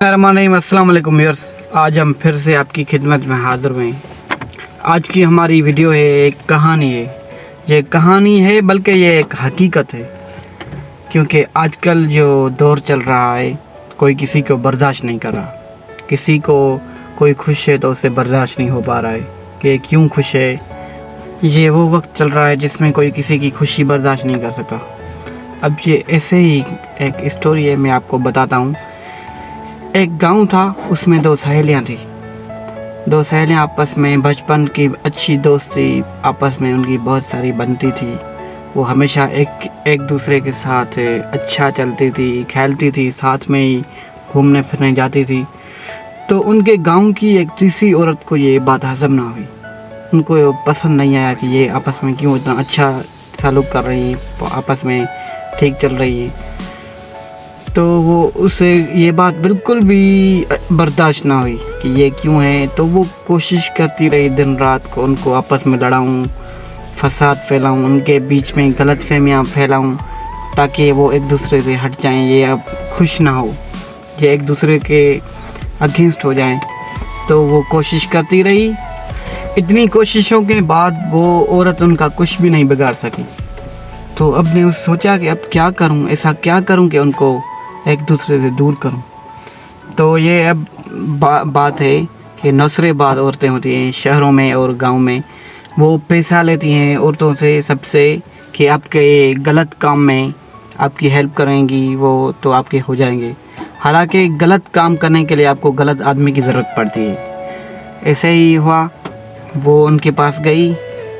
अस्सलाम वालेकुम व्यूअर्स, आज हम फिर से आपकी खिदमत में हाज़िर हुए हैं। आज की हमारी वीडियो है, एक कहानी है। ये कहानी है बल्कि ये एक हकीकत है, क्योंकि आजकल जो दौर चल रहा है कोई किसी को बर्दाश्त नहीं कर रहा। किसी को कोई खुश है तो उसे बर्दाश्त नहीं हो पा रहा है कि क्यों खुश है। ये वो वक्त चल रहा है जिसमें कोई किसी की खुशी बर्दाश्त नहीं कर सकता। अब ये ऐसे ही एक स्टोरी है, मैं आपको बताता हूँ। एक गांव था, उसमें दो सहेलियां थी। दो सहेलियां आपस में बचपन की अच्छी दोस्ती आपस में उनकी बहुत सारी बनती थी। वो हमेशा एक दूसरे के साथ अच्छा चलती थी, खेलती थी, साथ में ही घूमने फिरने जाती थी। तो उनके गांव की एक तीसरी औरत को ये बात हज़म ना हुई। उनको ये पसंद नहीं आया कि ये आपस में क्यों इतना अच्छा सलूक कर रही है, आपस में ठीक चल रही है। तो वो उसे ये बात बिल्कुल भी बर्दाश्त ना हुई कि ये क्यों है। तो वो कोशिश करती रही दिन रात को उनको आपस में लड़ाऊं, फसाद फैलाऊं, उनके बीच में गलतफहमियां फैलाऊं, ताकि वो एक दूसरे से हट जाएं, ये अब खुश ना हो, ये एक दूसरे के अगेंस्ट हो जाएं। तो वो कोशिश करती रही। इतनी कोशिशों के बाद वो औरत उनका कुछ भी नहीं बिगाड़ सकी। तो अब ने सोचा कि अब क्या करूं, ऐसा क्या करूं कि उनको एक दूसरे से दूर करूं। तो ये अब बात है कि नौसरेबाज औरतें होती हैं शहरों में और गांव में। वो पैसा लेती हैं औरतों से सबसे कि आपके गलत काम में आपकी हेल्प करेंगी, वो तो आपके हो जाएंगे। हालांकि गलत काम करने के लिए आपको गलत आदमी की ज़रूरत पड़ती है। ऐसे ही हुआ, वो उनके पास गई,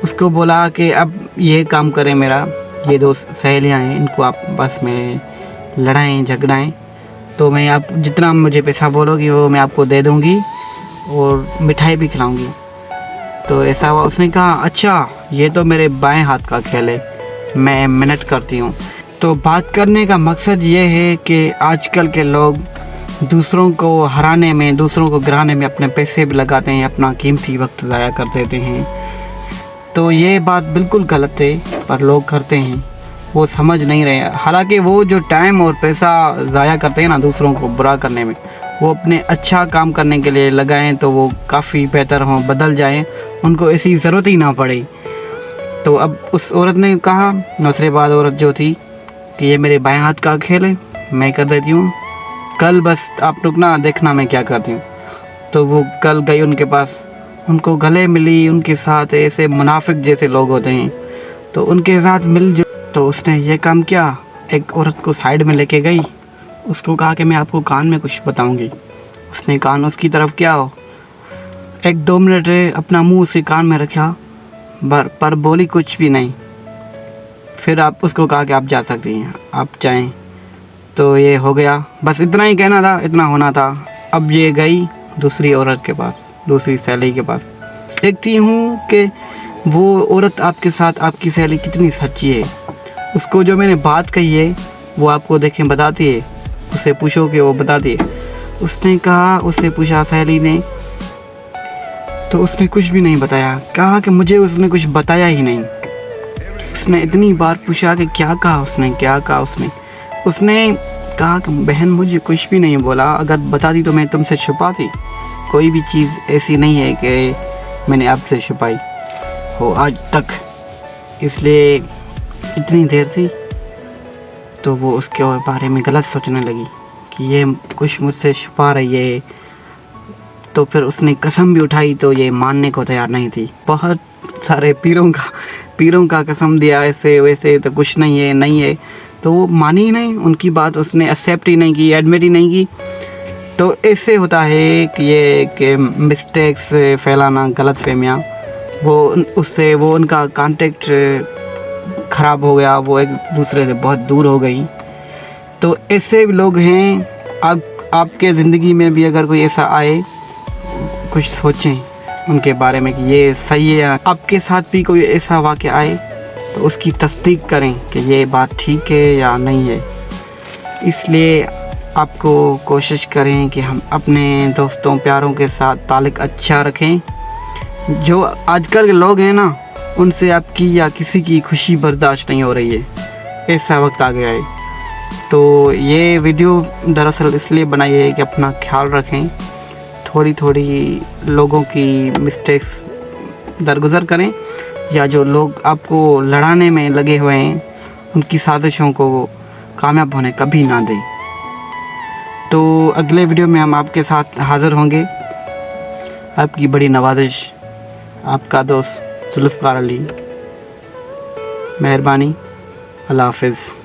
उसको बोला कि अब ये काम करें मेरा। ये दो सहेलियाँ हैं, इनको आप बस में लड़ाएं झगड़ाएं, तो मैं आप जितना मुझे पैसा बोलोगी वो मैं आपको दे दूंगी और मिठाई भी खिलाऊंगी। तो ऐसा हुआ, उसने कहा अच्छा ये तो मेरे बाएं हाथ का खेल है, मैं मेहनत करती हूँ। तो बात करने का मकसद ये है कि आजकल के लोग दूसरों को हराने में, दूसरों को गिराने में अपने पैसे भी लगाते हैं, अपना कीमती वक्त ज़ाया कर देते हैं। तो ये बात बिल्कुल गलत है, पर लोग करते हैं, वो समझ नहीं रहे। हालांकि वो जो टाइम और पैसा ज़ाया करते हैं ना दूसरों को बुरा करने में, वो अपने अच्छा काम करने के लिए लगाएं तो वो काफ़ी बेहतर हों, बदल जाएं, उनको ऐसी ज़रूरत ही ना पड़े। तो अब उस औरत ने कहा, नौसरेबाज औरत जो थी, कि ये मेरे बाएं हाथ का खेल है, मैं कर देती हूँ, कल बस आप रुकना देखना मैं क्या करती हूँ। तो वो कल गई उनके पास, उनको गले मिली। उनके साथ ऐसे मुनाफिक जैसे लोग होते हैं, तो उनके साथ मिल। तो उसने ये काम किया, एक औरत को साइड में लेके गई, उसको कहा कि मैं आपको कान में कुछ बताऊंगी। उसने कान उसकी तरफ किया, 1-2 मिनट अपना मुंह उसके कान में रखा, पर बोली कुछ भी नहीं। फिर आप उसको कहा कि आप जा सकती हैं, आप जाएं। तो ये हो गया, बस इतना ही कहना था, इतना होना था। अब ये गई दूसरी औरत के पास, दूसरी सहेली के पास। देखती हूँ कि वो औरत आपके साथ, आपकी सहेली कितनी सच्ची है। उसको जो मैंने बात कही है वो आपको देखें बताती है, उससे पूछो कि वो बताती है। उसने कहा, उससे पूछा सहेली ने, तो उसने कुछ भी नहीं बताया। कहा कि मुझे उसने कुछ बताया ही नहीं। उसने इतनी बार पूछा कि क्या कहा उसने, क्या कहा उसने। उसने कहा कि बहन मुझे कुछ भी नहीं बोला, अगर बताती तो मैं तुमसे छुपाती। कोई भी चीज़ ऐसी नहीं है कि मैंने आपसे छुपाई हो आज तक, इसलिए इतनी देर थी। तो वो उसके बारे में गलत सोचने लगी कि ये कुछ मुझसे छुपा रही है। तो फिर उसने कसम भी उठाई, तो ये मानने को तैयार नहीं थी। बहुत सारे पीरों का कसम दिया, ऐसे वैसे, तो कुछ नहीं है, नहीं है। तो वो मानी ही नहीं, उनकी बात उसने एक्सेप्ट ही नहीं की, एडमिट ही नहीं की। तो ऐसे होता है कि ये कि मिस्टेक्स फैलाना, गलतफहमियाँ, वो उससे वो उनका कांटेक्ट ख़राब हो गया, वो एक दूसरे से बहुत दूर हो गई। तो ऐसे लोग हैं। आपके ज़िंदगी में भी अगर कोई ऐसा आए, कुछ सोचें उनके बारे में कि ये सही है। आपके साथ भी कोई ऐसा वाक़या आए तो उसकी तस्दीक करें कि ये बात ठीक है या नहीं है। इसलिए आपको कोशिश करें कि हम अपने दोस्तों प्यारों के साथ ताल्लुक़ अच्छा रखें। जो आजकल के लोग हैं ना, उनसे आपकी या किसी की खुशी बर्दाश्त नहीं हो रही है। ऐसा वक्त आ गया है। तो ये वीडियो दरअसल इसलिए बनाई है कि अपना ख्याल रखें, थोड़ी थोड़ी लोगों की मिस्टेक्स दरगुज़र करें, या जो लोग आपको लड़ाने में लगे हुए हैं उनकी साजिशों को कामयाब होने कभी ना दें। तो अगले वीडियो में हम आपके साथ हाज़िर होंगे। आपकी बड़ी नवाजिश, आपका दोस्त जुल्फ़कार अली। मेहरबानी। अल्लाह हाफ़िज़।